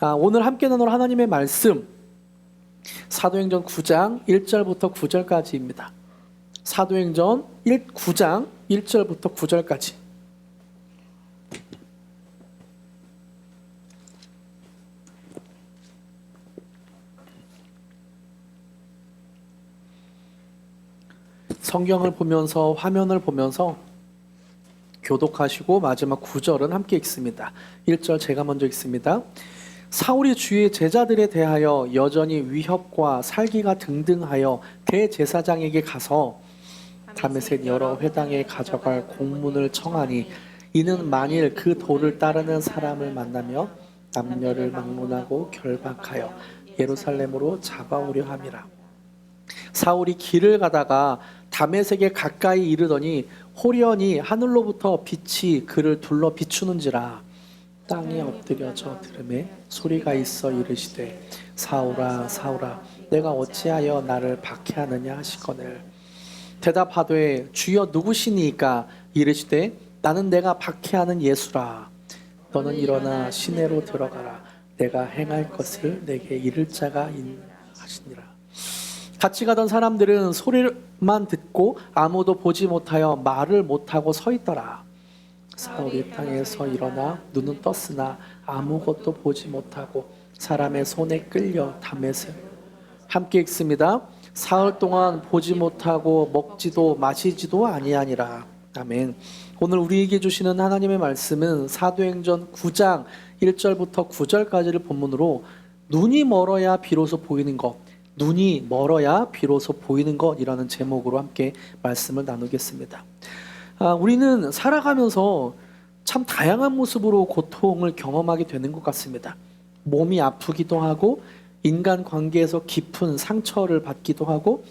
오늘 함께 나눌 하나님의 말씀 사도행전 9장 1절부터 9절까지입니다. 사도행전 9장 1절부터 9절까지. 성경을 보면서 화면을 보면서 교독하시고 마지막 9절은 함께 읽습니다. 1절 제가 먼저 읽습니다. 사울이 주의 제자들에 대하여 여전히 위협과 살기가 등등하여 대제사장에게 가서 다메섹 여러 회당에 가져갈 공문을 청하니 이는 만일 그 도를 따르는 사람을 만나며 남녀를 막론하고 결박하여 예루살렘으로 잡아오려 함이라. 사울이 길을 가다가 다메섹에 가까이 이르더니 호련히 하늘로부터 빛이 그를 둘러 비추는지라. 땅에 엎드려져 들음에 소리가 있어 이르시되 사울아 사울아 내가 어찌하여 나를 박해하느냐 하시거늘. 대답하되 주여 누구시니까? 이르시되 나는 내가 박해하는 예수라. 너는 일어나 시내로 들어가라. 내가 행할 것을 내게 이를 자가 있느냐 하시니라. 같이 가던 사람들은 소리만 듣고 아무도 보지 못하여 말을 못하고 서 있더라. 사울이 땅에서 일어나 눈은 떴으나 아무것도 보지 못하고 사람의 손에 끌려 다메섹. 함께 읽습니다. 사흘 동안 보지 못하고 먹지도 마시지도 아니하니라. 아멘. 오늘 우리에게 주시는 하나님의 말씀은 사도행전 9장 1절부터 9절까지를 본문으로 눈이 멀어야 비로소 보이는 것, 눈이 멀어야 비로소 보이는 것이라는 제목으로 함께 말씀을 나누겠습니다. 우리는 살아가면서 참 다양한 모습으로 고통을 경험하게 되는 것 같습니다. 몸이 아프기도 하고 인간관계에서 깊은 상처를 받기도 하고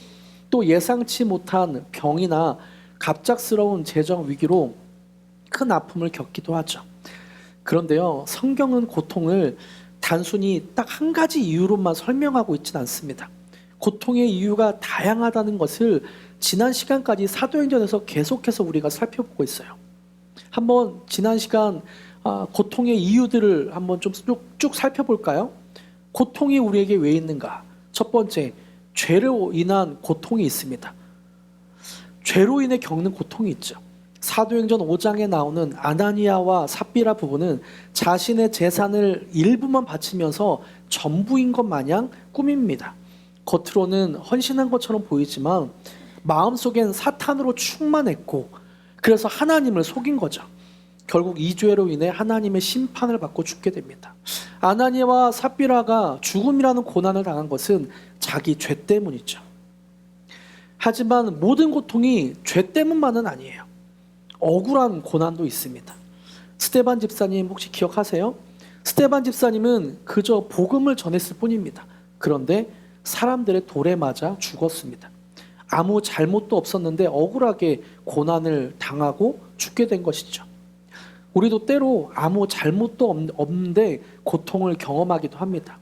또 예상치 못한 병이나 갑작스러운 재정 위기로 큰 아픔을 겪기도 하죠. 그런데요, 성경은 고통을 단순히 딱 한 가지 이유로만 설명하고 있지는 않습니다. 고통의 이유가 다양하다는 것을 지난 시간까지 사도행전에서 계속해서 우리가 살펴보고 있어요. 한번 지난 시간 고통의 이유들을 한번 좀 쭉 살펴볼까요? 고통이 우리에게 왜 있는가? 첫 번째, 죄로 인한 고통이 있습니다. 죄로 인해 겪는 고통이 있죠. 사도행전 5장에 나오는 아나니아와 삽비라 부부는 자신의 재산을 일부만 바치면서 전부인 것 마냥 꾸밉니다. 겉으로는 헌신한 것처럼 보이지만 마음속엔 사탄으로 충만했고 그래서 하나님을 속인 거죠. 결국 이 죄로 인해 하나님의 심판을 받고 죽게 됩니다. 아나니아와 삽비라가 죽음이라는 고난을 당한 것은 자기 죄 때문이죠. 하지만 모든 고통이 죄 때문만은 아니에요. 억울한 고난도 있습니다. 스데반 집사님 혹시 기억하세요? 스데반 집사님은 그저 복음을 전했을 뿐입니다. 그런데 사람들의 돌에 맞아 죽었습니다. 아무 잘못도 없었는데 억울하게 고난을 당하고 죽게 된 것이죠. 우리도 때로 아무 잘못도 없는데 고통을 경험하기도 합니다.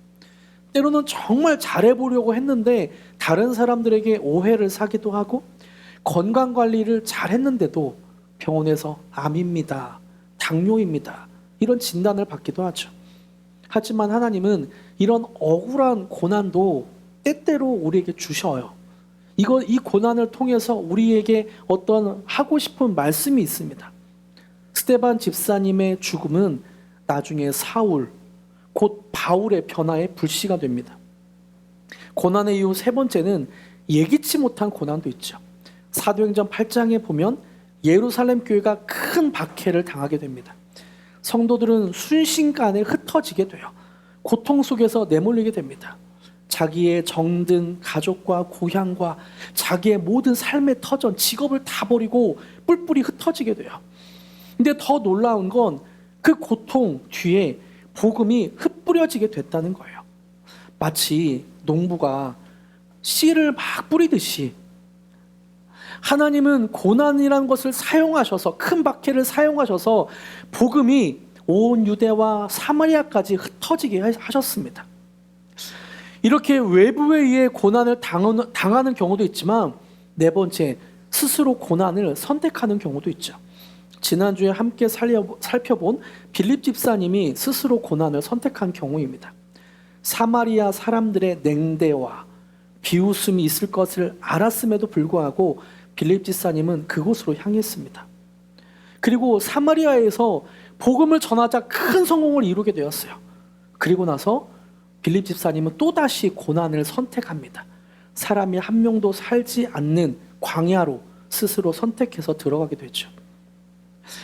때로는 정말 잘해보려고 했는데 다른 사람들에게 오해를 사기도 하고 건강관리를 잘했는데도 병원에서 암입니다, 당뇨입니다 이런 진단을 받기도 하죠. 하지만 하나님은 이런 억울한 고난도 때때로 우리에게 주셔요. 이 고난을 통해서 우리에게 어떤 하고 싶은 말씀이 있습니다. 스데반 집사님의 죽음은 나중에 사울, 곧 바울의 변화의 불씨가 됩니다. 고난의 이유 세 번째는 예기치 못한 고난도 있죠. 사도행전 8장에 보면 예루살렘 교회가 큰 박해를 당하게 됩니다. 성도들은 순식간에 흩어지게 돼요. 고통 속에서 내몰리게 됩니다. 자기의 정든 가족과 고향과 자기의 모든 삶의 터전, 직업을 다 버리고 뿔뿔이 흩어지게 돼요. 근데 더 놀라운 건 그 고통 뒤에 복음이 흩뿌려지게 됐다는 거예요. 마치 농부가 씨를 막 뿌리듯이 하나님은 고난이라는 것을 사용하셔서 큰 박해를 사용하셔서 복음이 온 유대와 사마리아까지 흩어지게 하셨습니다. 이렇게 외부에 의해 고난을 당하는 경우도 있지만 네 번째, 스스로 고난을 선택하는 경우도 있죠. 지난주에 함께 살펴본 빌립 집사님이 스스로 고난을 선택한 경우입니다. 사마리아 사람들의 냉대와 비웃음이 있을 것을 알았음에도 불구하고 빌립 집사님은 그곳으로 향했습니다. 그리고 사마리아에서 복음을 전하자 큰 성공을 이루게 되었어요. 그리고 나서 빌립 집사님은 또다시 고난을 선택합니다. 사람이 한 명도 살지 않는 광야로 스스로 선택해서 들어가게 되죠.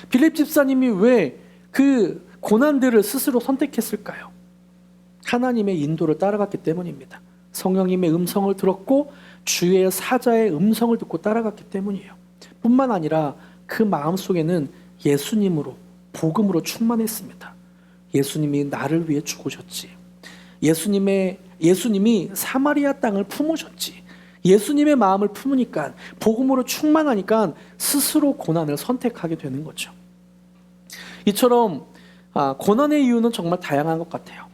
빌립 집사님이 왜 그 고난들을 스스로 선택했을까요? 하나님의 인도를 따라갔기 때문입니다. 성령님의 음성을 들었고 주의 사자의 음성을 듣고 따라갔기 때문이에요. 뿐만 아니라 그 마음속에는 예수님으로, 복음으로 충만했습니다. 예수님이 나를 위해 죽으셨지. 예수님이 사마리아 땅을 품으셨지. 예수님의 마음을 품으니까, 복음으로 충만하니까 스스로 고난을 선택하게 되는 거죠. 이처럼 고난의 이유는 정말 다양한 것 같아요.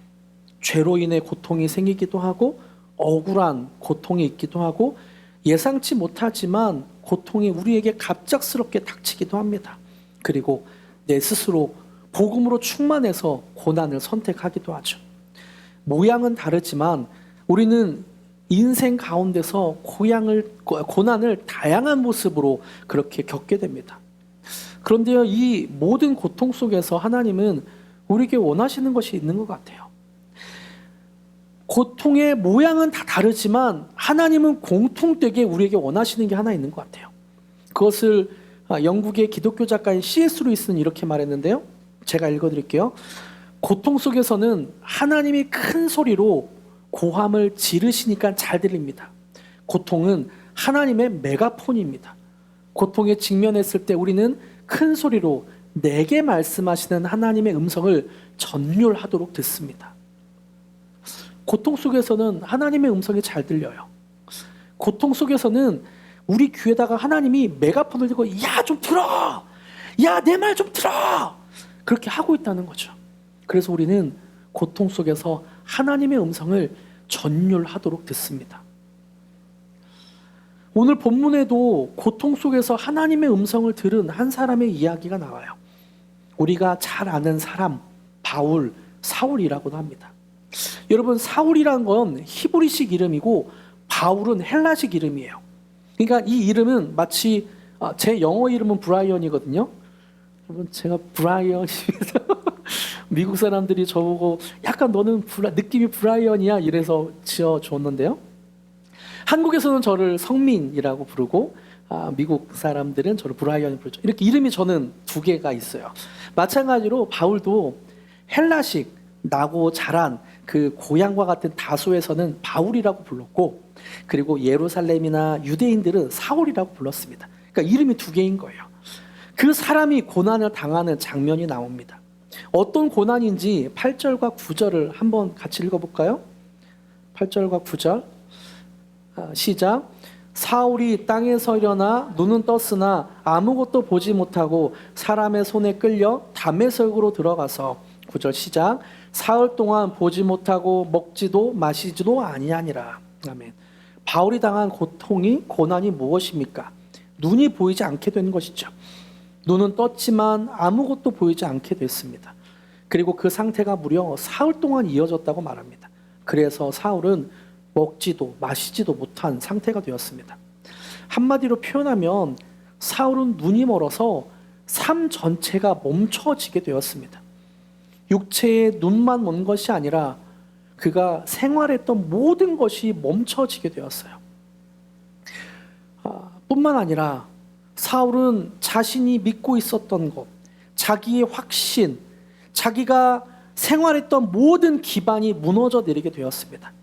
죄로 인해 고통이 생기기도 하고, 억울한 고통이 있기도 하고, 예상치 못하지만 고통이 우리에게 갑작스럽게 닥치기도 합니다. 그리고 내 스스로 복음으로 충만해서 고난을 선택하기도 하죠. 모양은 다르지만 우리는 인생 가운데서 고난을 다양한 모습으로 그렇게 겪게 됩니다. 그런데요, 이 모든 고통 속에서 하나님은 우리에게 원하시는 것이 있는 것 같아요. 고통의 모양은 다 다르지만 하나님은 공통되게 우리에게 원하시는 게 하나 있는 것 같아요. 그것을 영국의 기독교 작가인 C.S. 루이스는 이렇게 말했는데요. 제가 읽어드릴게요. 고통 속에서는 하나님이 큰 소리로 고함을 지르시니까 잘 들립니다. 고통은 하나님의 메가폰입니다. 고통에 직면했을 때 우리는 큰 소리로 내게 말씀하시는 하나님의 음성을 전율하도록 듣습니다. 고통 속에서는 하나님의 음성이 잘 들려요. 고통 속에서는 우리 귀에다가 하나님이 메가폰을 들고 야, 좀 들어! 야, 내 말 좀 들어! 그렇게 하고 있다는 거죠. 그래서 우리는 고통 속에서 하나님의 음성을 전율하도록 듣습니다. 오늘 본문에도 고통 속에서 하나님의 음성을 들은 한 사람의 이야기가 나와요. 우리가 잘 아는 사람, 바울, 사울이라고도 합니다. 여러분, 사울이란 건 히브리식 이름이고 바울은 헬라식 이름이에요. 그러니까 이 이름은 마치 제 영어 이름은 브라이언이거든요. 여러분, 제가 브라이언입니다. 미국 사람들이 저보고 약간 너는 느낌이 브라이언이야 이래서 지어줬는데요. 한국에서는 저를 성민이라고 부르고 미국 사람들은 저를 브라이언이 부르죠. 이렇게 이름이 저는 두 개가 있어요. 마찬가지로 바울도 헬라식 나고 자란 그 고향과 같은 다소에서는 바울이라고 불렀고, 그리고 예루살렘이나 유대인들은 사울이라고 불렀습니다. 그러니까 이름이 두 개인 거예요. 그 사람이 고난을 당하는 장면이 나옵니다. 어떤 고난인지 8절과 9절을 한번 같이 읽어볼까요? 8절과 9절 시작. 사울이 땅에서 일어나 눈은 떴으나 아무것도 보지 못하고 사람의 손에 끌려 다메섹으로 들어가서 9절 시작. 사흘 동안 보지 못하고 먹지도 마시지도 아니하니라. 아멘. 바울이 당한 고난이 무엇입니까? 눈이 보이지 않게 된 것이죠. 눈은 떴지만 아무것도 보이지 않게 됐습니다. 그리고 그 상태가 무려 사흘 동안 이어졌다고 말합니다. 그래서 사울은 먹지도 마시지도 못한 상태가 되었습니다. 한마디로 표현하면 사울은 눈이 멀어서 삶 전체가 멈춰지게 되었습니다. 육체에 눈만 먼 것이 아니라 그가 생활했던 모든 것이 멈춰지게 되었어요. 뿐만 아니라 사울은 자신이 믿고 있었던 것, 자기의 확신, 자기가 생활했던 모든 기반이 무너져 내리게 되었습니다.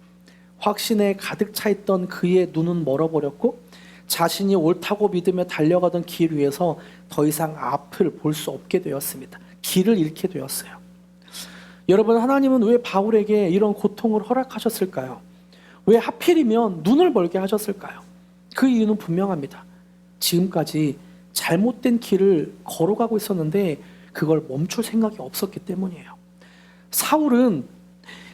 확신에 가득 차 있던 그의 눈은 멀어버렸고 자신이 옳다고 믿으며 달려가던 길 위에서 더 이상 앞을 볼 수 없게 되었습니다. 길을 잃게 되었어요. 여러분, 하나님은 왜 바울에게 이런 고통을 허락하셨을까요? 왜 하필이면 눈을 멀게 하셨을까요? 그 이유는 분명합니다. 지금까지 잘못된 길을 걸어가고 있었는데 그걸 멈출 생각이 없었기 때문이에요. 사울은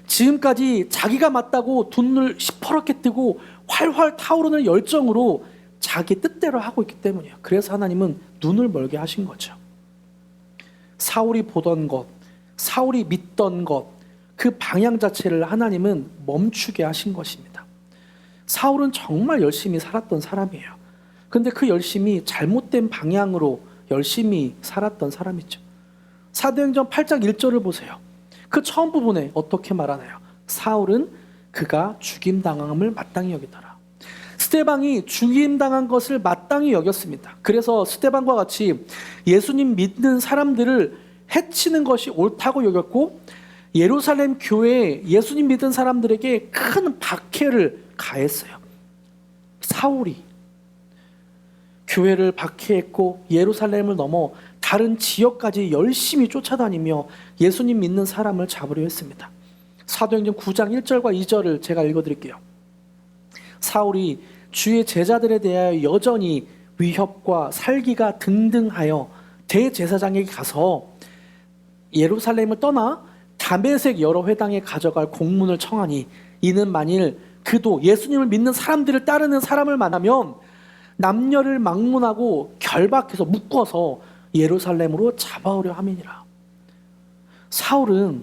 지금까지 자기가 맞다고 눈을 시퍼렇게 뜨고 활활 타오르는 열정으로 자기 뜻대로 하고 있기 때문이에요. 그래서 하나님은 눈을 멀게 하신 거죠. 사울이 보던 것, 사울이 믿던 것, 그 방향 자체를 하나님은 멈추게 하신 것입니다. 사울은 정말 열심히 살았던 사람이에요. 근데 그 열심이 잘못된 방향으로 열심히 살았던 사람이죠. 사도행전 8장 1절을 보세요. 그 처음 부분에 어떻게 말하나요? 사울은 그가 죽임당함을 마땅히 여기더라. 스데반이 죽임당한 것을 마땅히 여겼습니다. 그래서 스데반과 같이 예수님 믿는 사람들을 해치는 것이 옳다고 여겼고, 예루살렘 교회에 예수님 믿은 사람들에게 큰 박해를 가했어요. 사울이 교회를 박해했고 예루살렘을 넘어 다른 지역까지 열심히 쫓아다니며 예수님 믿는 사람을 잡으려 했습니다. 사도행전 9장 1절과 2절을 제가 읽어드릴게요. 사울이 주의 제자들에 대하여 여전히 위협과 살기가 등등하여 대제사장에게 가서 예루살렘을 떠나 다메섹 여러 회당에 가져갈 공문을 청하니, 이는 만일 그도 예수님을 믿는 사람들을 따르는 사람을 만나면 남녀를 막론하고 결박해서 묶어서 예루살렘으로 잡아오려 함이니라. 사울은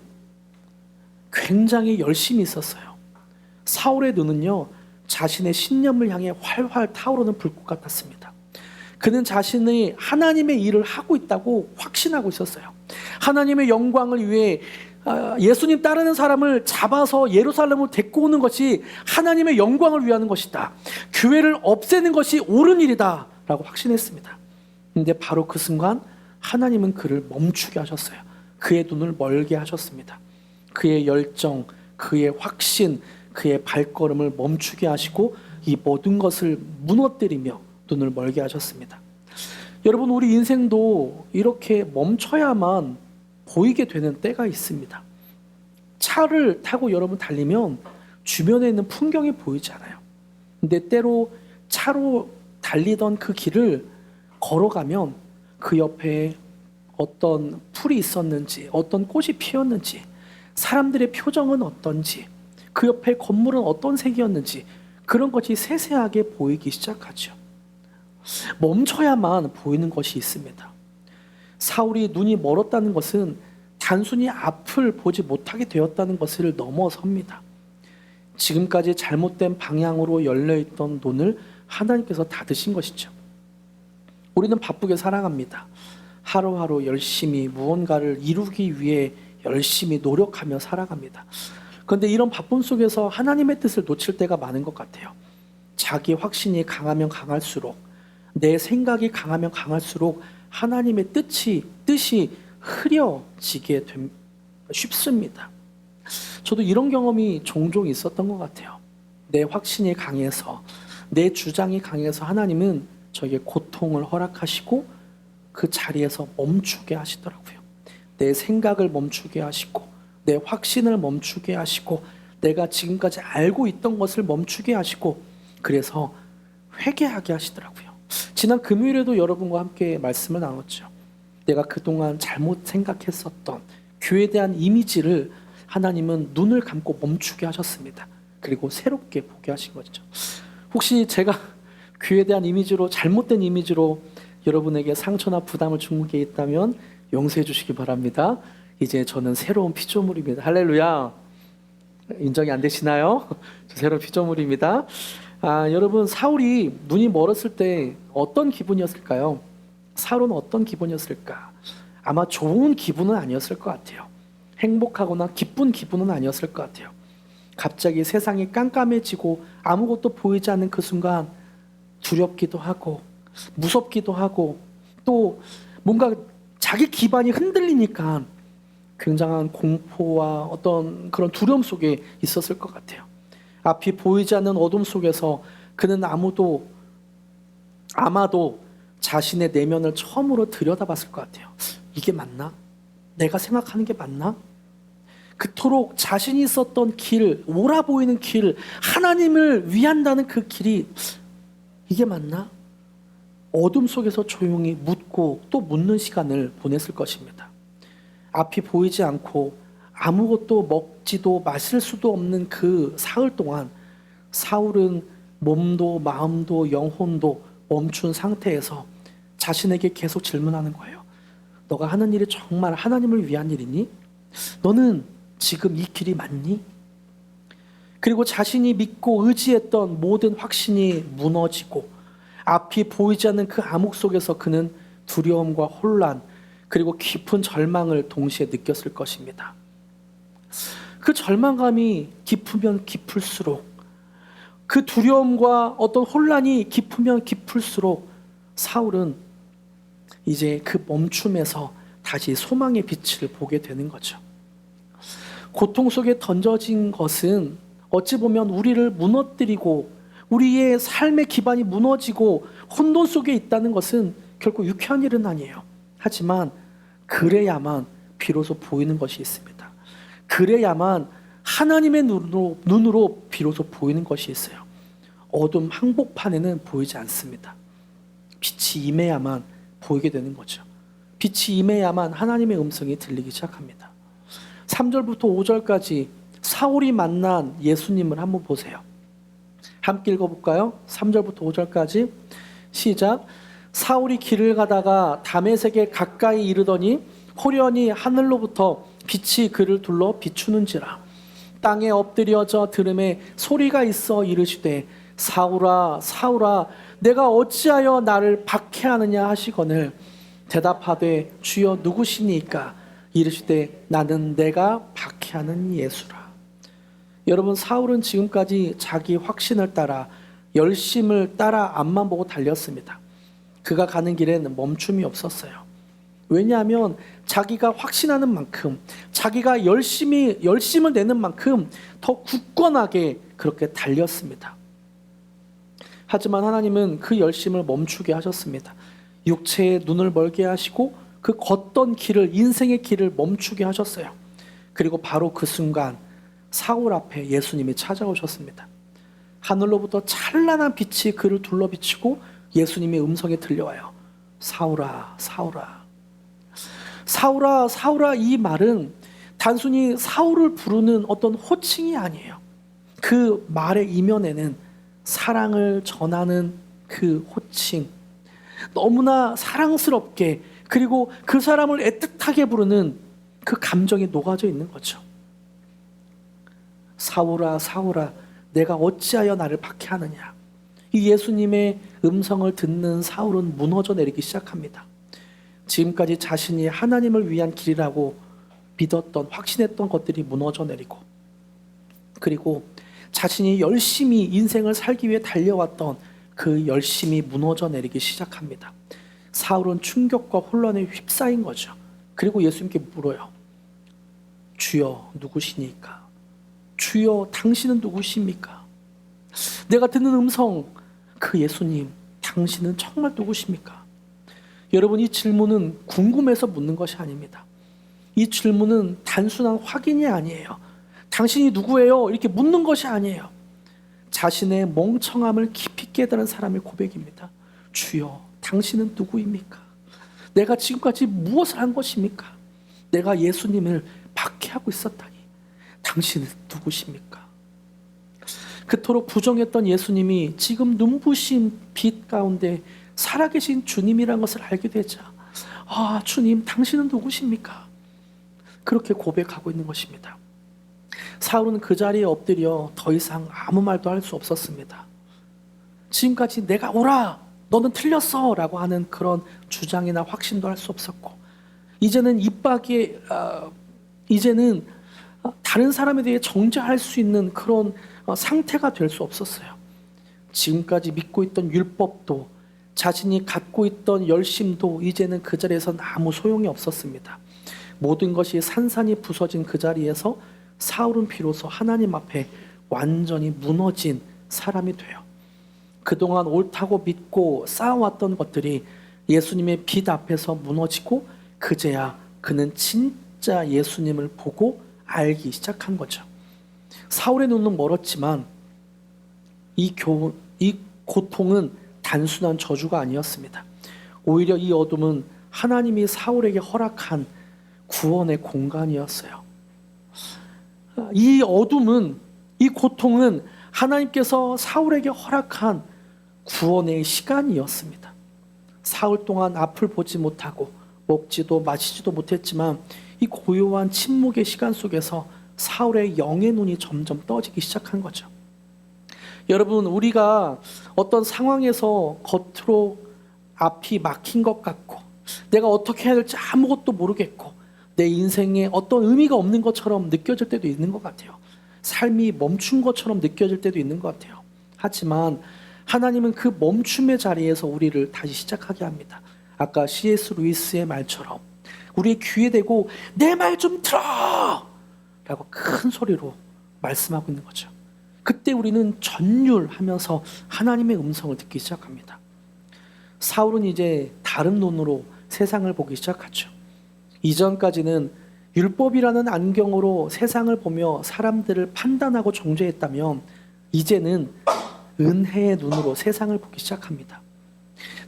굉장히 열심히 있었어요. 사울의 눈은요, 자신의 신념을 향해 활활 타오르는 불꽃 같았습니다. 그는 자신이 하나님의 일을 하고 있다고 확신하고 있었어요. 하나님의 영광을 위해 예수님 따르는 사람을 잡아서 예루살렘으로 데리고 오는 것이 하나님의 영광을 위하는 것이다. 교회를 없애는 것이 옳은 일이다 라고 확신했습니다. 그런데 바로 그 순간 하나님은 그를 멈추게 하셨어요. 그의 눈을 멀게 하셨습니다. 그의 열정, 그의 확신, 그의 발걸음을 멈추게 하시고 이 모든 것을 무너뜨리며 눈을 멀게 하셨습니다. 여러분, 우리 인생도 이렇게 멈춰야만 보이게 되는 때가 있습니다. 차를 타고 여러분 달리면 주변에 있는 풍경이 보이지 않아요. 근데 때로 차로 달리던 그 길을 걸어가면 그 옆에 어떤 풀이 있었는지, 어떤 꽃이 피었는지, 사람들의 표정은 어떤지, 그 옆에 건물은 어떤 색이었는지, 그런 것이 세세하게 보이기 시작하죠. 멈춰야만 보이는 것이 있습니다. 사울이 눈이 멀었다는 것은 단순히 앞을 보지 못하게 되었다는 것을 넘어섭니다. 지금까지 잘못된 방향으로 열려있던 눈을 하나님께서 닫으신 것이죠. 우리는 바쁘게 살아갑니다. 하루하루 열심히 무언가를 이루기 위해 열심히 노력하며 살아갑니다. 그런데 이런 바쁨 속에서 하나님의 뜻을 놓칠 때가 많은 것 같아요. 자기 확신이 강하면 강할수록, 내 생각이 강하면 강할수록 하나님의 뜻이 흐려지게 쉽습니다. 저도 이런 경험이 종종 있었던 것 같아요. 내 확신이 강해서, 내 주장이 강해서 하나님은 저에게 고통을 허락하시고 그 자리에서 멈추게 하시더라고요. 내 생각을 멈추게 하시고, 내 확신을 멈추게 하시고, 내가 지금까지 알고 있던 것을 멈추게 하시고, 그래서 회개하게 하시더라고요. 지난 금요일에도 여러분과 함께 말씀을 나눴죠. 내가 그동안 잘못 생각했었던 교회에 대한 이미지를 하나님은 눈을 감고 멈추게 하셨습니다. 그리고 새롭게 보게 하신 거죠. 혹시 제가 교회에 대한 이미지로, 잘못된 이미지로 여러분에게 상처나 부담을 준 게 있다면 용서해 주시기 바랍니다. 이제 저는 새로운 피조물입니다. 할렐루야. 인정이 안 되시나요? 저 새로운 피조물입니다. 여러분, 사울이 눈이 멀었을 때 어떤 기분이었을까요? 사울은 어떤 기분이었을까? 아마 좋은 기분은 아니었을 것 같아요. 행복하거나 기쁜 기분은 아니었을 것 같아요. 갑자기 세상이 깜깜해지고 아무것도 보이지 않는 그 순간 두렵기도 하고 무섭기도 하고, 또 뭔가 자기 기반이 흔들리니까 굉장한 공포와 어떤 그런 두려움 속에 있었을 것 같아요. 앞이 보이지 않는 어둠 속에서 그는 아마도 자신의 내면을 처음으로 들여다봤을 것 같아요. 이게 맞나? 내가 생각하는 게 맞나? 그토록 자신이 있었던 길, 옳아 보이는 길, 하나님을 위한다는 그 길이 이게 맞나? 어둠 속에서 조용히 묻고 또 묻는 시간을 보냈을 것입니다. 앞이 보이지 않고 아무것도 먹지도 마실 수도 없는 그 사흘 동안 사울은 몸도 마음도 영혼도 멈춘 상태에서 자신에게 계속 질문하는 거예요. 너가 하는 일이 정말 하나님을 위한 일이니? 너는 지금 이 길이 맞니? 그리고 자신이 믿고 의지했던 모든 확신이 무너지고 앞이 보이지 않는 그 암흑 속에서 그는 두려움과 혼란 그리고 깊은 절망을 동시에 느꼈을 것입니다. 그 절망감이 깊으면 깊을수록, 그 두려움과 어떤 혼란이 깊으면 깊을수록 사울은 이제 그 멈춤에서 다시 소망의 빛을 보게 되는 거죠. 고통 속에 던져진 것은 어찌 보면 우리를 무너뜨리고 우리의 삶의 기반이 무너지고 혼돈 속에 있다는 것은 결코 유쾌한 일은 아니에요. 하지만 그래야만 비로소 보이는 것이 있습니다. 그래야만 하나님의 눈으로 비로소 보이는 것이 있어요. 어둠 항복판에는 보이지 않습니다. 빛이 임해야만 보이게 되는 거죠. 빛이 임해야만 하나님의 음성이 들리기 시작합니다. 3절부터 5절까지 사울이 만난 예수님을 한번 보세요. 함께 읽어볼까요? 3절부터 5절까지 시작. 사울이 길을 가다가 다메섹에 가까이 이르더니 호련히 하늘로부터 빛이 그를 둘러 비추는지라. 땅에 엎드려져 들음에 소리가 있어 이르시되 사울아 사울아 내가 어찌하여 나를 박해하느냐 하시거늘 대답하되 주여 누구시니까 이르시되 나는 내가 박해하는 예수라. 여러분, 사울은 지금까지 자기 확신을 따라 열심을 따라 앞만 보고 달렸습니다. 그가 가는 길에는 멈춤이 없었어요. 왜냐하면 자기가 확신하는 만큼, 자기가 열심을 내는 만큼 더 굳건하게 그렇게 달렸습니다. 하지만 하나님은 그 열심을 멈추게 하셨습니다. 육체의 눈을 멀게 하시고 그 걷던 길을, 인생의 길을 멈추게 하셨어요. 그리고 바로 그 순간 사울 앞에 예수님이 찾아오셨습니다. 하늘로부터 찬란한 빛이 그를 둘러 비치고 예수님의 음성이 들려와요. 사울아 사울아 사울아 사울아. 이 말은 단순히 사울을 부르는 어떤 호칭이 아니에요. 그 말의 이면에는 사랑을 전하는 그 호칭, 너무나 사랑스럽게 그리고 그 사람을 애틋하게 부르는 그 감정이 녹아져 있는 거죠. 사울아 사울아 내가 어찌하여 나를 박해하느냐. 이 예수님의 음성을 듣는 사울은 무너져 내리기 시작합니다. 지금까지 자신이 하나님을 위한 길이라고 믿었던, 확신했던 것들이 무너져 내리고, 그리고 자신이 열심히 인생을 살기 위해 달려왔던 그 열심이 무너져 내리기 시작합니다. 사울은 충격과 혼란에 휩싸인 거죠. 그리고 예수님께 물어요. 주여 누구시니까? 주여 당신은 누구십니까? 내가 듣는 음성, 그 예수님 당신은 정말 누구십니까? 여러분, 이 질문은 궁금해서 묻는 것이 아닙니다. 이 질문은 단순한 확인이 아니에요. 당신이 누구예요? 이렇게 묻는 것이 아니에요. 자신의 멍청함을 깊이 깨달은 사람의 고백입니다. 주여 당신은 누구입니까? 내가 지금까지 무엇을 한 것입니까? 내가 예수님을 박해하고 있었다니 당신은 누구십니까? 그토록 부정했던 예수님이 지금 눈부신 빛 가운데 살아계신 주님이라는 것을 알게 되자, 아 주님 당신은 누구십니까? 그렇게 고백하고 있는 것입니다. 사울은 그 자리에 엎드려 더 이상 아무 말도 할 수 없었습니다. 지금까지 내가 오라 너는 틀렸어 라고 하는 그런 주장이나 확신도 할 수 없었고, 이제는 이제는 다른 사람에 대해 정죄할 수 있는 그런 상태가 될 수 없었어요. 지금까지 믿고 있던 율법도, 자신이 갖고 있던 열심도 이제는 그 자리에서는 아무 소용이 없었습니다. 모든 것이 산산이 부서진 그 자리에서 사울은 비로소 하나님 앞에 완전히 무너진 사람이 돼요. 그동안 옳다고 믿고 쌓아왔던 것들이 예수님의 빛 앞에서 무너지고, 그제야 그는 진짜 예수님을 보고 알기 시작한 거죠. 사울의 눈은 멀었지만 이 고통은 단순한 저주가 아니었습니다. 오히려 이 어둠은 하나님이 사울에게 허락한 구원의 공간이었어요. 이 어둠은, 이 고통은 하나님께서 사울에게 허락한 구원의 시간이었습니다. 사흘 동안 앞을 보지 못하고 먹지도 마시지도 못했지만 이 고요한 침묵의 시간 속에서 사울의 영의 눈이 점점 떠지기 시작한 거죠. 여러분, 우리가 어떤 상황에서 겉으로 앞이 막힌 것 같고 내가 어떻게 해야 될지 아무것도 모르겠고 내 인생에 어떤 의미가 없는 것처럼 느껴질 때도 있는 것 같아요. 삶이 멈춘 것처럼 느껴질 때도 있는 것 같아요. 하지만 하나님은 그 멈춤의 자리에서 우리를 다시 시작하게 합니다. 아까 C.S. 루이스의 말처럼 우리의 귀에 대고 내 말 좀 들어! 라고 큰 소리로 말씀하고 있는 거죠. 그때 우리는 전율하면서 하나님의 음성을 듣기 시작합니다. 사울은 이제 다른 눈으로 세상을 보기 시작하죠. 이전까지는 율법이라는 안경으로 세상을 보며 사람들을 판단하고 정죄했다면 이제는 은혜의 눈으로 세상을 보기 시작합니다.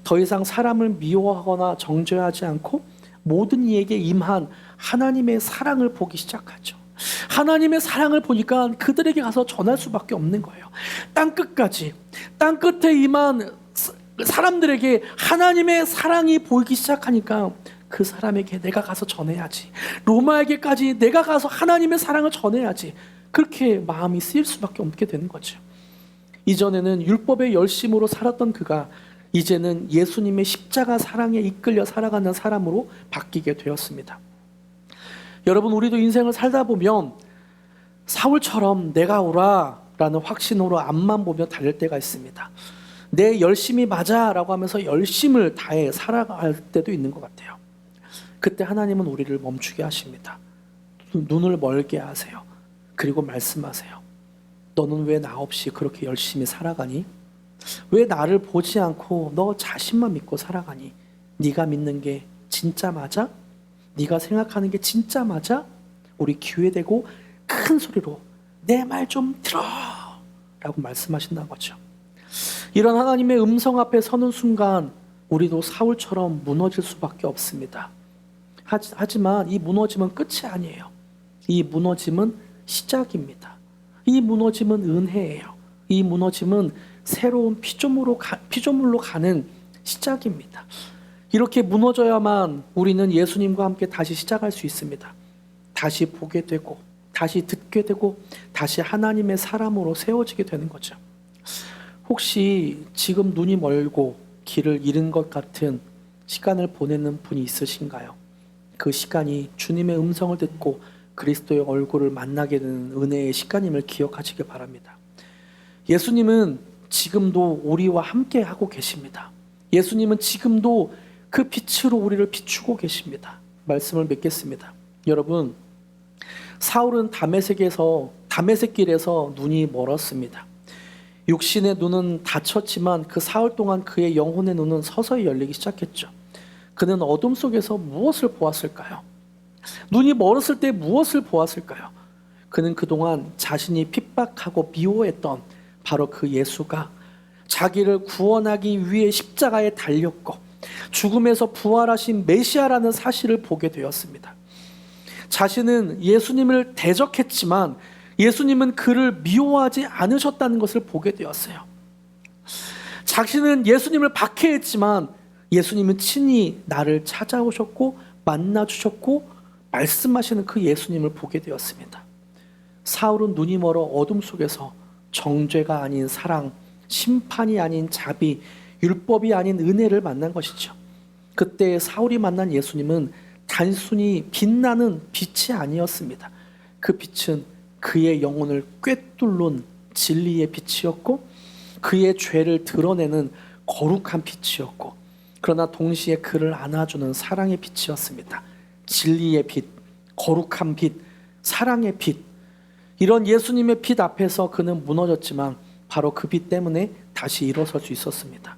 더 이상 사람을 미워하거나 정죄하지 않고 모든 이에게 임한 하나님의 사랑을 보기 시작하죠. 하나님의 사랑을 보니까 그들에게 가서 전할 수밖에 없는 거예요. 땅끝까지, 땅끝에 임한 사람들에게 하나님의 사랑이 보이기 시작하니까 그 사람에게 내가 가서 전해야지. 로마에게까지 내가 가서 하나님의 사랑을 전해야지. 그렇게 마음이 쓰일 수밖에 없게 되는 거죠. 이전에는 율법의 열심으로 살았던 그가 이제는 예수님의 십자가 사랑에 이끌려 살아가는 사람으로 바뀌게 되었습니다. 여러분, 우리도 인생을 살다 보면 사울처럼 내가 오라 라는 확신으로 앞만 보며 달릴 때가 있습니다. 내 열심이 맞아 라고 하면서 열심을 다해 살아갈 때도 있는 것 같아요. 그때 하나님은 우리를 멈추게 하십니다. 눈을 멀게 하세요. 그리고 말씀하세요. 너는 왜 나 없이 그렇게 열심히 살아가니? 왜 나를 보지 않고 너 자신만 믿고 살아가니? 네가 믿는 게 진짜 맞아? 네가 생각하는 게 진짜 맞아? 우리 귀에 대고 큰 소리로 내 말 좀 들어! 라고 말씀하신다는 거죠. 이런 하나님의 음성 앞에 서는 순간 우리도 사울처럼 무너질 수밖에 없습니다. 하지만 이 무너짐은 끝이 아니에요. 이 무너짐은 시작입니다. 이 무너짐은 은혜예요. 이 무너짐은 새로운 피조물로 가는 시작입니다. 이렇게 무너져야만 우리는 예수님과 함께 다시 시작할 수 있습니다. 다시 보게 되고 다시 듣게 되고 다시 하나님의 사람으로 세워지게 되는 거죠. 혹시 지금 눈이 멀고 길을 잃은 것 같은 시간을 보내는 분이 있으신가요? 그 시간이 주님의 음성을 듣고 그리스도의 얼굴을 만나게 되는 은혜의 시간임을 기억하시기 바랍니다. 예수님은 지금도 우리와 함께 하고 계십니다. 예수님은 지금도 그 빛으로 우리를 비추고 계십니다. 말씀을 맺겠습니다. 여러분, 사울은 다메섹길에서 눈이 멀었습니다. 육신의 눈은 닫혔지만 그 사흘 동안 그의 영혼의 눈은 서서히 열리기 시작했죠. 그는 어둠 속에서 무엇을 보았을까요? 눈이 멀었을 때 무엇을 보았을까요? 그는 그동안 자신이 핍박하고 미워했던 바로 그 예수가 자기를 구원하기 위해 십자가에 달렸고 죽음에서 부활하신 메시아라는 사실을 보게 되었습니다. 자신은 예수님을 대적했지만 예수님은 그를 미워하지 않으셨다는 것을 보게 되었어요. 자신은 예수님을 박해했지만 예수님은 친히 나를 찾아오셨고 만나주셨고 말씀하시는 그 예수님을 보게 되었습니다. 사울은 눈이 멀어 어둠 속에서 정죄가 아닌 사랑, 심판이 아닌 자비, 율법이 아닌 은혜를 만난 것이죠. 그때 사울이 만난 예수님은 단순히 빛나는 빛이 아니었습니다. 그 빛은 그의 영혼을 꿰뚫는 진리의 빛이었고 그의 죄를 드러내는 거룩한 빛이었고 그러나 동시에 그를 안아주는 사랑의 빛이었습니다. 진리의 빛, 거룩한 빛, 사랑의 빛. 이런 예수님의 빛 앞에서 그는 무너졌지만 바로 그 빛 때문에 다시 일어설 수 있었습니다.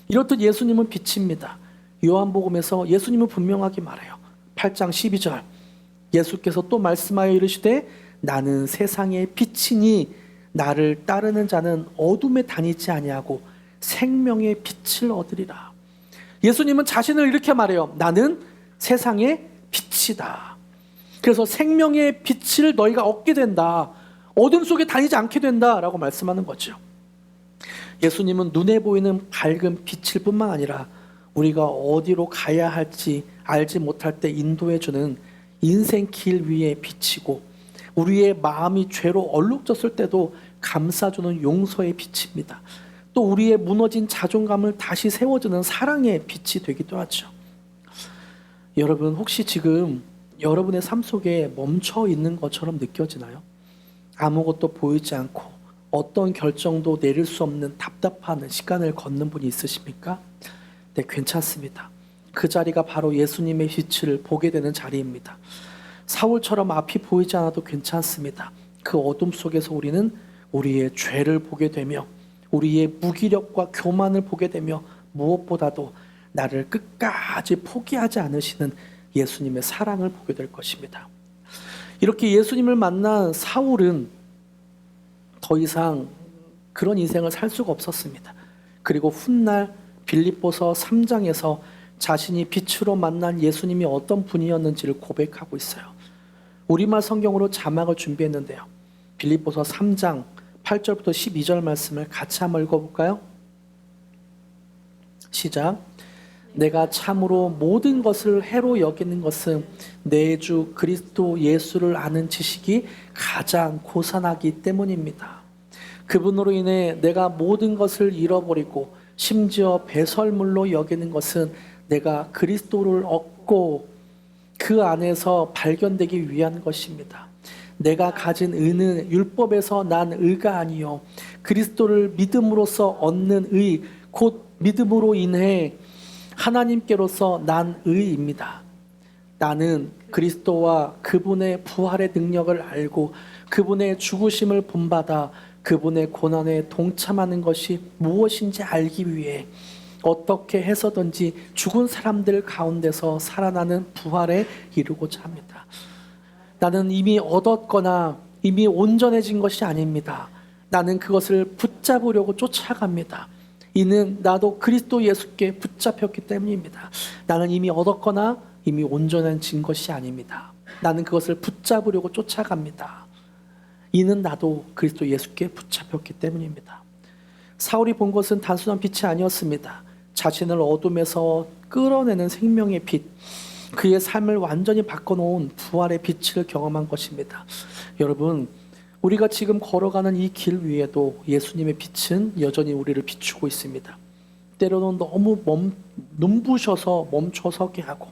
이렇듯 예수님은 빛입니다. 요한복음에서 예수님은 분명하게 말해요. 8장 12절 예수께서 또 말씀하여 이르시되 나는 세상의 빛이니 나를 따르는 자는 어둠에 다니지 아니하고 생명의 빛을 얻으리라. 예수님은 자신을 이렇게 말해요. 나는 세상의 빛이다. 그래서 생명의 빛을 너희가 얻게 된다. 어둠 속에 다니지 않게 된다라고 말씀하는 거죠. 예수님은 눈에 보이는 밝은 빛일 뿐만 아니라 우리가 어디로 가야 할지 알지 못할 때 인도해주는 인생 길 위의 빛이고 우리의 마음이 죄로 얼룩졌을 때도 감싸주는 용서의 빛입니다. 또 우리의 무너진 자존감을 다시 세워주는 사랑의 빛이 되기도 하죠. 여러분, 혹시 지금 여러분의 삶 속에 멈춰 있는 것처럼 느껴지나요? 아무것도 보이지 않고 어떤 결정도 내릴 수 없는 답답한 시간을 걷는 분이 있으십니까? 네, 괜찮습니다. 그 자리가 바로 예수님의 빛을 보게 되는 자리입니다. 사울처럼 앞이 보이지 않아도 괜찮습니다. 그 어둠 속에서 우리는 우리의 죄를 보게 되며 우리의 무기력과 교만을 보게 되며 무엇보다도 나를 끝까지 포기하지 않으시는 예수님의 사랑을 보게 될 것입니다. 이렇게 예수님을 만난 사울은 더 이상 그런 인생을 살 수가 없었습니다. 그리고 훗날 빌립보서 3장에서 자신이 빛으로 만난 예수님이 어떤 분이었는지를 고백하고 있어요. 우리말 성경으로 자막을 준비했는데요. 빌립보서 3장 8절부터 12절 말씀을 같이 한번 읽어볼까요? 시작. 내가 참으로 모든 것을 해로 여기는 것은 내 주 그리스도 예수를 아는 지식이 가장 고산하기 때문입니다. 그분으로 인해 내가 모든 것을 잃어버리고 심지어 배설물로 여기는 것은 내가 그리스도를 얻고 그 안에서 발견되기 위한 것입니다. 내가 가진 의는 율법에서 난 의가 아니요 그리스도를 믿음으로써 얻는 의 곧 믿음으로 인해 하나님께로서 난 의입니다. 나는 그리스도와 그분의 부활의 능력을 알고 그분의 죽으심을 본받아 그분의 고난에 동참하는 것이 무엇인지 알기 위해 어떻게 해서든지 죽은 사람들 가운데서 살아나는 부활에 이르고자 합니다. 나는 이미 얻었거나 이미 온전해진 것이 아닙니다. 나는 그것을 붙잡으려고 쫓아갑니다. 이는 나도 그리스도 예수께 붙잡혔기 때문입니다. 나는 이미 얻었거나 이미 온전해진 것이 아닙니다. 나는 그것을 붙잡으려고 쫓아갑니다. 이는 나도 그리스도 예수께 붙잡혔기 때문입니다. 사울이 본 것은 단순한 빛이 아니었습니다. 자신을 어둠에서 끌어내는 생명의 빛, 그의 삶을 완전히 바꿔놓은 부활의 빛을 경험한 것입니다. 여러분, 우리가 지금 걸어가는 이 길 위에도 예수님의 빛은 여전히 우리를 비추고 있습니다. 때로는 너무 눈부셔서 멈춰서게 하고,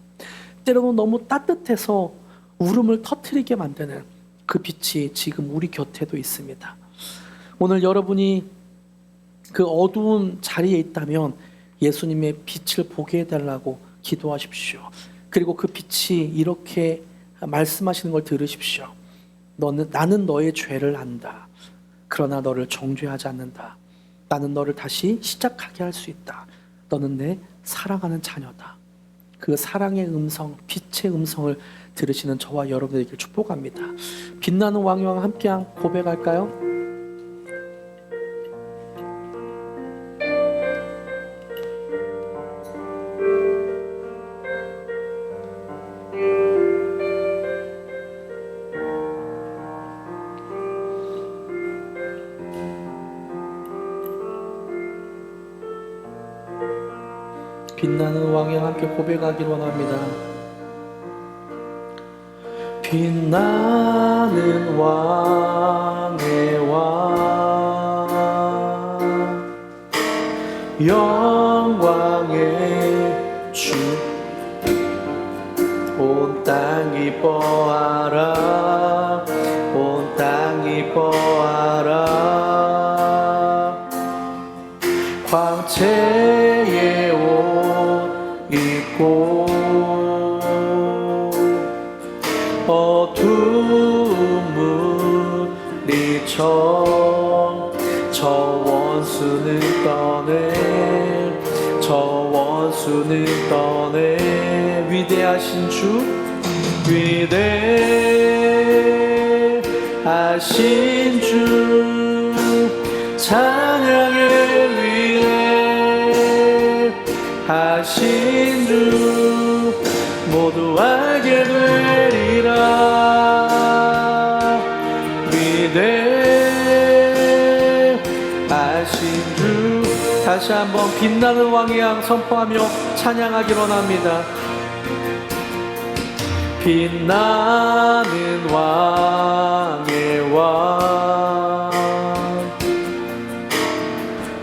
때로는 너무 따뜻해서 울음을 터뜨리게 만드는 그 빛이 지금 우리 곁에도 있습니다. 오늘 여러분이 그 어두운 자리에 있다면 예수님의 빛을 보게 해달라고 기도하십시오. 그리고 그 빛이 이렇게 말씀하시는 걸 들으십시오. 나는 너의 죄를 안다. 그러나 너를 정죄하지 않는다. 나는 너를 다시 시작하게 할 수 있다. 너는 내 사랑하는 자녀다. 그 사랑의 음성, 빛의 음성을 들으시는 저와 여러분에게 축복합니다. 빛나는 왕이와 함께 고백할까요? 빛나는 왕이와 함께 고백하기를 원합니다. 빛나는 왕의 왕, 영광의 주, 온 땅 기뻐하라, 온 땅 기뻐하라. 광채의 옷 입고 어두운 물리쳐 저 원수는 떠내, 저 원수는 떠내. 위대하신 주, 위대하신 주, 찬양의 위대하신 주, 모두 알게 되리라. 위대하신 주. 다시 한번 빛나는 왕의 양 선포하며 찬양하기를 원합니다. 빛나는 왕의 왕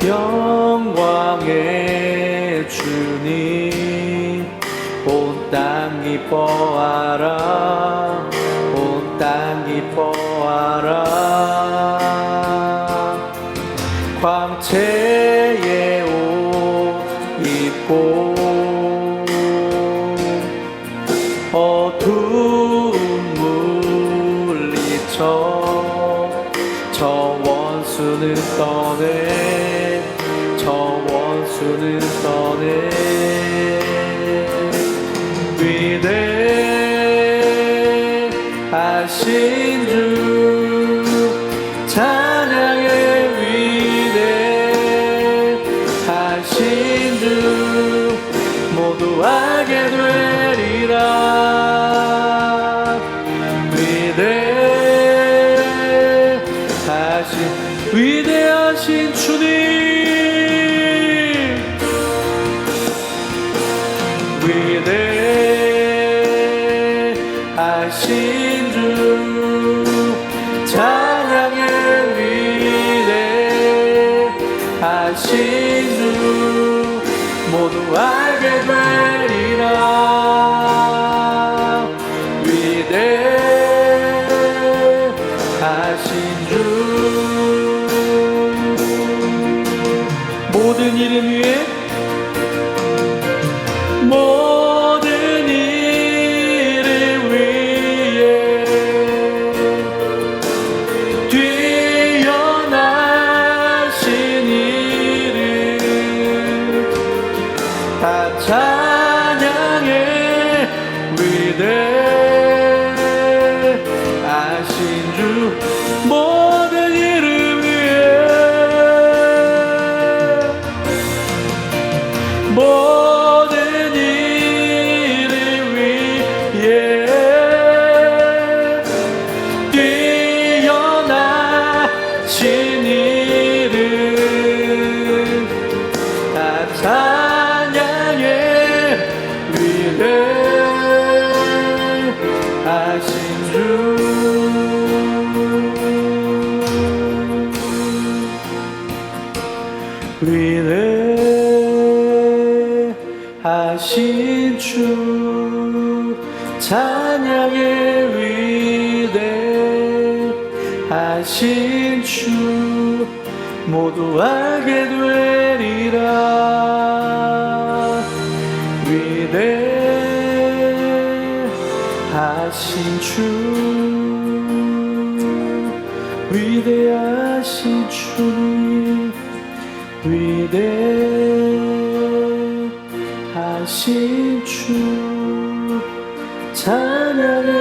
영광의 주님 온 땅 기뻐하라 온 땅 기뻐하라 광채의 옷 입고 어두운 물리쳐 저 원수는 떠내 저 원수는 떠내 위대하신 주 찬양의 위대하신 주 모두 알게 되리라 위대하신 주님 위대하신 주 찬양의 위대하신 주 모두 알게 되리라 위대하신 주 모든 이름 위에 모든 이름 위에 뛰어나신 이름 다 찬양해 위대하신 주 모든 이름 위에 모든 이름 위에 뛰어나신 이름 다 찬양해 위대하신 주 위대하신 주 찬양의 위대하신 주 모두 알게 되리라 위대하신 주 위대하신 주님 위대하신 주 찬양의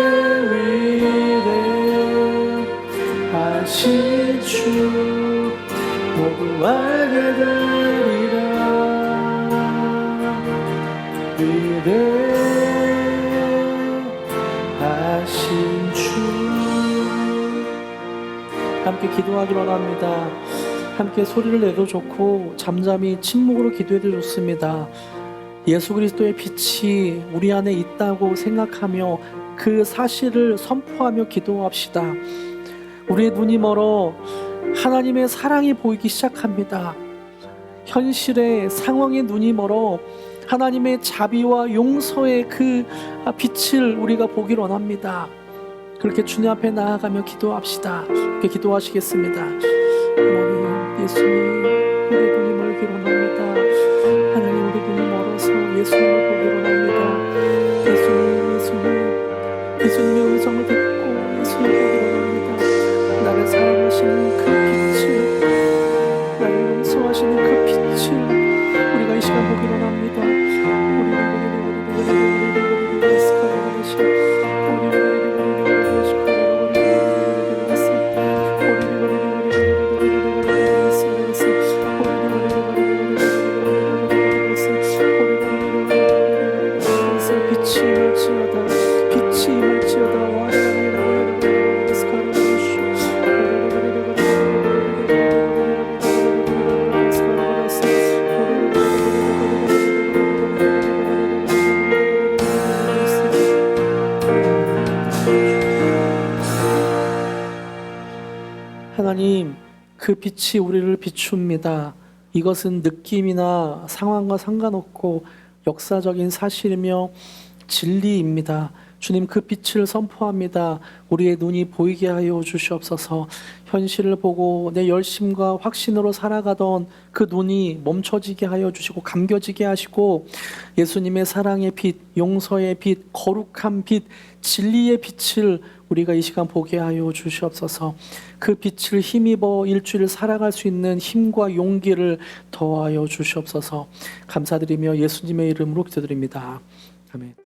위대하신 주 모두 알게 되리라 위대하신 주 함께 기도하기 바랍니다. 함께 소리를 내도 좋고 잠잠히 침묵으로 기도해도 좋습니다. 예수 그리스도의 빛이 우리 안에 있다고 생각하며 그 사실을 선포하며 기도합시다. 우리의 눈이 멀어 하나님의 사랑이 보이기 시작합니다. 현실의 상황의 눈이 멀어 하나님의 자비와 용서의 그 빛을 우리가 보길 원합니다. 그렇게 주님 앞에 나아가며 기도합시다. 그렇게 기도하시겠습니다. 하나님, 예수님, 우리 눈이 멀기 원합니다. 하나님, 우리 눈이 멀어서 예수님을 보기 원합니다. 예수님의 음성을 듣고 예수님을 보기 원합니다. 나를 사랑하시는 그 빛을, 나를 용서하시는 그 빛을 우리가 이 시간 보기 원합니다. 그 빛이 우리를 비춥니다. 이것은 느낌이나 상황과 상관없고 역사적인 사실이며 진리입니다. 주님, 그 빛을 선포합니다. 우리의 눈이 보이게 하여 주시옵소서. 현실을 보고 내 열심과 확신으로 살아가던 그 눈이 멈춰지게 하여 주시고 감겨지게 하시고 예수님의 사랑의 빛, 용서의 빛, 거룩한 빛, 진리의 빛을 우리가 이 시간 보게 하여 주시옵소서. 그 빛을 힘입어 일주일 살아갈 수 있는 힘과 용기를 더하여 주시옵소서. 감사드리며 예수님의 이름으로 기도드립니다. 아멘.